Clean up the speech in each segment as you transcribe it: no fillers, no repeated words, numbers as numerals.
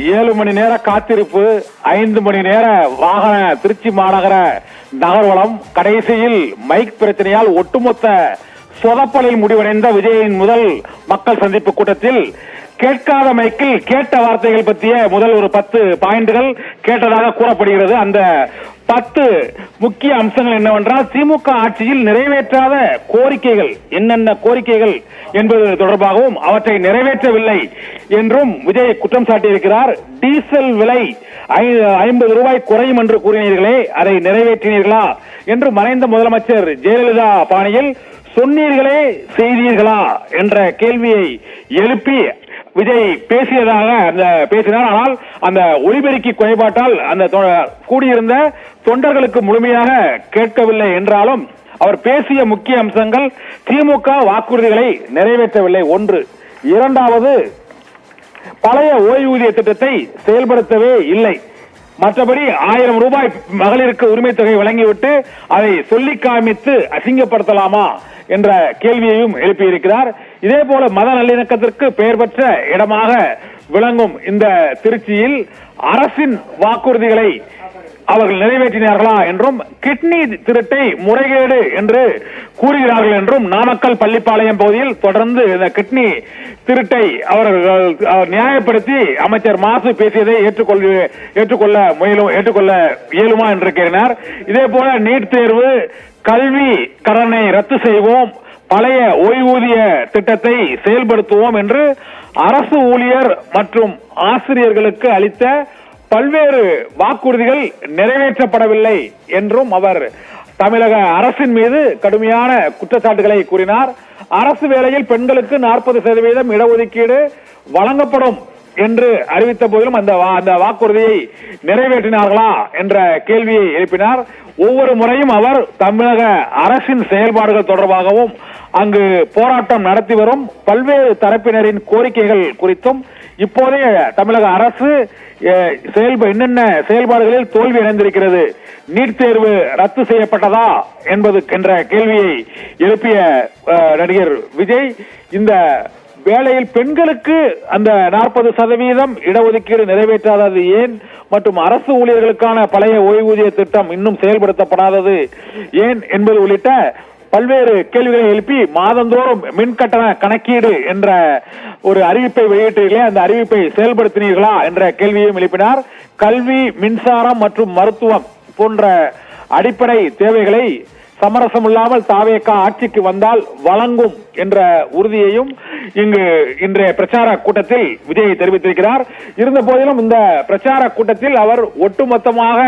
7 மணி நேர காத்திருப்பு, 5 மணி நேர வாகன திருச்சி மாநகர நகர்வலம், கடைசியில் மைக் பிரச்சனையால் ஒட்டுமொத்த சொதப்பலில் முடிவடைந்த விஜயின் முதல் மக்கள் சந்திப்பு கூட்டத்தில் கேட்காத மைக்கில் கேட்ட வார்த்தைகள் பற்றிய முதல் ஒரு 10 பாயிண்டுகள் கேட்டதாக கூறப்படுகிறது. அந்த 10 முக்கிய அம்சங்கள் என்னவென்றால், திமுக ஆட்சியில் நிறைவேற்றாத கோரிக்கைகள் என்னென்ன கோரிக்கைகள் என்பது தொடர்பாகவும் அவற்றை நிறைவேற்றவில்லை என்றும் விஜய் குற்றம் சாட்டியிருக்கிறார். டீசல் விலை 50 ரூபாய் குறையும் என்று கூறினீர்களே, அதை நிறைவேற்றினீர்களா என்று மறைந்த முதலமைச்சர் ஜெயலலிதா பாணியில் சொன்னீர்களே செய்தீர்களா என்ற கேள்வியை எழுப்பி விஜய் பேசியதாக பேசினார். ஆனால் அந்த ஒலிபெருக்கி குறைபாட்டால் அந்த கூடியிருந்த தொண்டர்களுக்கு முழுமையாக கேட்கவில்லை என்றாலும் அவர் பேசிய முக்கிய அம்சங்கள் திமுக வாக்குறுதிகளை நிறைவேற்றவில்லை ஒன்று. இரண்டாவது, பழைய ஓய்வூதிய திட்டத்தை செயல்படுத்தவே இல்லை. மற்றபடி 1000 ரூபாய் மகளிருக்கு உரிமை தொகை வழங்கிவிட்டு அதை சொல்லி காமித்து அசிங்கப்படுத்தலாமா என்ற கேள்வியையும் எழுப்பியிருக்கிறார். இதே போல மத நல்லிணக்கத்திற்கு பெயர் பெற்ற இடமாக விளங்கும் இந்த திருச்சியில் அரசின் வாக்குறுதிகளை அவர்கள் நிறைவேற்றினார்களா என்றும், கிட்னி திருட்டை முறைகேடு என்று கூறுகிறார்கள் என்றும், நாமக்கல் பள்ளிப்பாளையம் பகுதியில் தொடர்ந்து இந்த கிட்னி திருட்டை அவர்கள் நியாயப்படுத்தி அமைச்சர் மாசு பேசியதை ஏற்றுக்கொள்ள இயலுமா என்று கேட்டார். இதே போல நீட் தேர்வு, கல்வி கடனை ரத்து செய்வோம், பழைய ஓய்வூதிய திட்டத்தை செயல்படுத்துவோம் என்று அரசு ஊழியர் மற்றும் ஆசிரியர்களுக்கு அளித்த பல்வேறு வாக்குறுதிகள் நிறைவேற்றப்படவில்லை என்றும் அவர் தமிழக அரசின் மீது கடுமையான குற்றச்சாட்டுகளை கூறினார். அரசு வேலையில் பெண்களுக்கு 40% இடஒதுக்கீடு வழங்கப்படும் என்று அறிவித்த போதிலும் அந்த வாக்குறுதியை நிறைவேற்றினார்களா என்ற கேள்வியை எழுப்பினார். ஒவ்வொரு முறையும் அவர் தமிழக அரசின் செயல்பாடுகள் தொடர்பாகவும் அங்கு போராட்டம் நடத்தி வரும் பல்வேறு தரப்பினரின் கோரிக்கைகள் குறித்தும், இப்போதைய தமிழக அரசு என்னென்ன செயல்பாடுகளில் தோல்வி அடைந்திருக்கிறது, நீட் தேர்வு ரத்து செய்யப்பட்டதா என்ற கேள்வியை எழுப்பிய நடிகர் விஜய், இந்த வேளையில் பெண்களுக்கு அந்த 40% இடஒதுக்கீடு நிறைவேற்றாதது ஏன் மற்றும் அரசு ஊழியர்களுக்கான பழைய ஓய்வூதிய திட்டம் இன்னும் செயல்படுத்தப்படாதது ஏன் என்பது உள்ளிட்ட பல்வேறு கேள்விகளை எழுப்பி மாதந்தோறும் மின் கட்டண கணக்கீடு என்ற ஒரு அறிவிப்பை வெளியிட்டீர்களே, அந்த அறிவிப்பை செயல்படுத்தினீர்களா என்ற கேள்வியையும் எழுப்பினார். கல்வி, மின்சாரம் மற்றும் மருத்துவம் போன்ற அடிப்படை தேவைகளை சமரசம் இல்லாமல் தாவேக ஆட்சிக்கு வந்தால் வழங்கும் என்ற உறுதியையும் இன்றைய பிரச்சார கூட்டத்தில் விஜய் தெரிவித்திருக்கிறார். இருந்த போதிலும் இந்த பிரச்சார கூட்டத்தில் அவர் ஒட்டுமொத்தமாக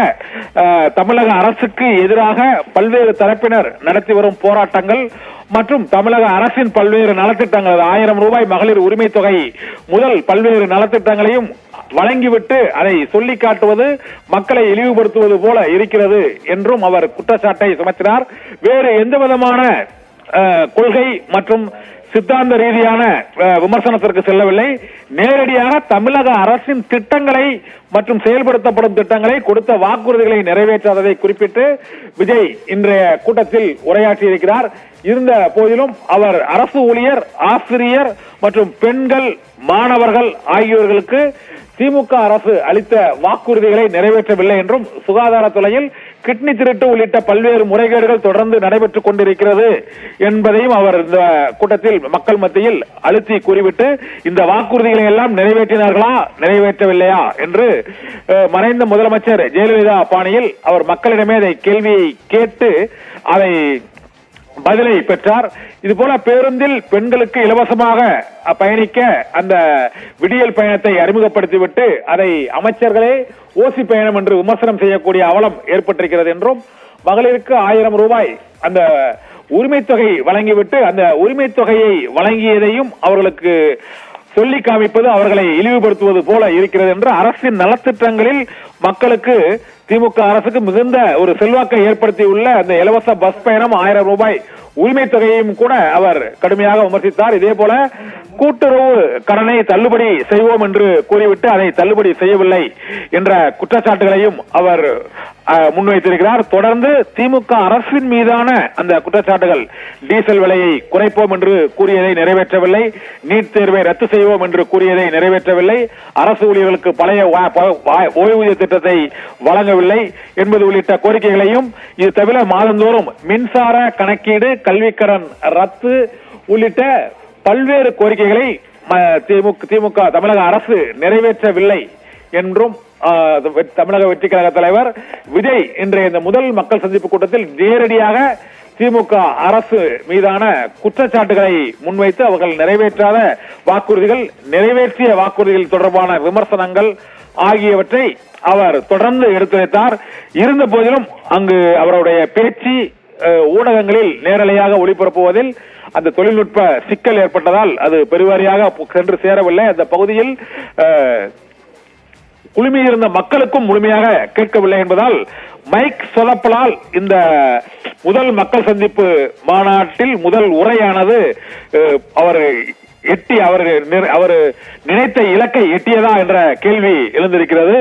தமிழக அரசுக்கு எதிராக பல்வேறு தரப்பினர் நடத்தி வரும் போராட்டங்கள் மற்றும் தமிழக அரசின் பல்வேறு நலத்திட்டங்கள், 1000 ரூபாய் மகளிர் உரிமை தொகை முதல் பல்வேறு நலத்திட்டங்களையும் வழங்கிவிட்டு அதை சொல்லி காட்டுவது மக்களை இழிவுபடுத்துவது போல இருக்கிறது என்றும் அவர் குற்றச்சாட்டை சுமத்தினார். வேறு எந்த விதமான கொள்கை மற்றும் சித்தாந்த ரீதியான விமர்சனத்திற்கு செல்லவில்லை. நேரடியாக தமிழக அரசின் திட்டங்களை மற்றும் செயல்படுத்தப்படும் திட்டங்களை, கொடுத்த வாக்குறுதிகளை நிறைவேற்றாததை குறிப்பிட்டு விஜய் இன்றைய கூட்டத்தில் உரையாற்றியிருக்கிறார். இருந்த போதிலும் அவர் அரசு ஊழியர், ஆசிரியர் மற்றும் பெண்கள், மாணவர்கள் ஆகியோர்களுக்கு திமுக அரசு அளித்த வாக்குறுதிகளை நிறைவேற்றவில்லை என்றும், சுகாதாரத்துறையில் கிட்னி திருட்டு உள்ளிட்ட பல்வேறு முறைகேடுகள் தொடர்ந்து நடைபெற்றுக் கொண்டிருக்கிறது என்பதையும் அவர் இந்த கூட்டத்தில் மக்கள் மத்தியில் அழுத்தி கூறிவிட்டு, இந்த வாக்குறுதிகளை எல்லாம் நிறைவேற்றினார்களா நிறைவேற்றவில்லையா என்று மறைந்த முதலமைச்சர் ஜெயலலிதா பாணியில் அவர் மக்களிடமே அதை கேள்வியை கேட்டு அதை பதிலை பெற்றார். இதுபோல பேருந்தில் பெண்களுக்கு இலவசமாக பயணிக்க அந்த விடியல் பயணத்தை அறிமுகப்படுத்திவிட்டு அதை அமைச்சர்களே ஓசி பயணம் என்று விமர்சனம் செய்யக்கூடிய அவலம் ஏற்பட்டிருக்கிறது என்றும், மகளிருக்கு 1000 ரூபாய் அந்த உரிமை தொகை வழங்கிவிட்டு அந்த உரிமை தொகையை வழங்கியதையும் அவர்களுக்கு சொல்லி காமிப்பது அவர்களை இழிவுபடுத்துவது போல இருக்கிறது என்று அரசின் நலத்திட்டங்களில் மக்களுக்கு திமுக அரசுக்கு மிகுந்த ஒரு செல்வாக்கை ஏற்படுத்தியுள்ள அந்த இலவச பஸ் பயணம் 1000 ரூபாய் உரிமை தொகையையும் கூட அவர் கடுமையாக விமர்சித்தார். இதே போல கூட்டுறவு கடனை தள்ளுபடி செய்வோம் என்று கூறிவிட்டு அதை தள்ளுபடி செய்யவில்லை என்ற குற்றச்சாட்டுகளையும் அவர் முன்வைத்திருக்கிறார். தொடர்ந்து திமுக அரசின் மீதான அந்த குற்றச்சாட்டுகள், டீசல் விலையை குறைப்போம் என்று கூறியதை நிறைவேற்றவில்லை, நீட் தேர்வை ரத்து செய்வோம் என்று கூறியதை நிறைவேற்றவில்லை, அரசு ஊழியர்களுக்கு பழைய ஓய்வூதிய திட்டத்தை வழங்கவில்லை என்பது உள்ளிட்ட கோரிக்கைகளையும், இது தவிர மாதந்தோறும் மின்சார கணக்கீடு, கல்விக்கடன் ரத்து உள்ளிட்ட பல்வேறு கோரிக்கைகளை திமுக தமிழக அரசு நிறைவேற்றவில்லை என்றும் தமிழக வெற்றி கழக தலைவர் விஜய் இன்றைய இந்த முதல் மக்கள் சந்திப்பு கூட்டத்தில் நேரடியாக திமுக அரசு மீதான குற்றச்சாட்டுகளை முன்வைத்து அவர்கள் நிறைவேற்றாத வாக்குறுதிகள், நிறைவேற்றிய வாக்குறுதிகள் தொடர்பான விமர்சனங்கள் ஆகியவற்றை அவர் தொடர்ந்து எடுத்துரைத்தார். இருந்த போதிலும் அங்கு அவருடைய பேச்சு ஊடகங்களில் நேரலையாக ஒளிபரப்புவதில் அந்த தொழில்நுட்ப சிக்கல் ஏற்பட்டதால் அது பெருவாரியாக சென்று சேரவில்லை. அந்த பகுதியில் குழுமியிருந்த மக்களுக்கும் முழுமையாக கேட்கவில்லை என்பதால் மைக் சொதப்பலால் இந்த முதல் மக்கள் சந்திப்பு மாநாட்டில் முதல் உரையானது அவர் நினைத்த இலக்கை எட்டியதா என்ற கேள்வி எழுந்திருக்கிறது.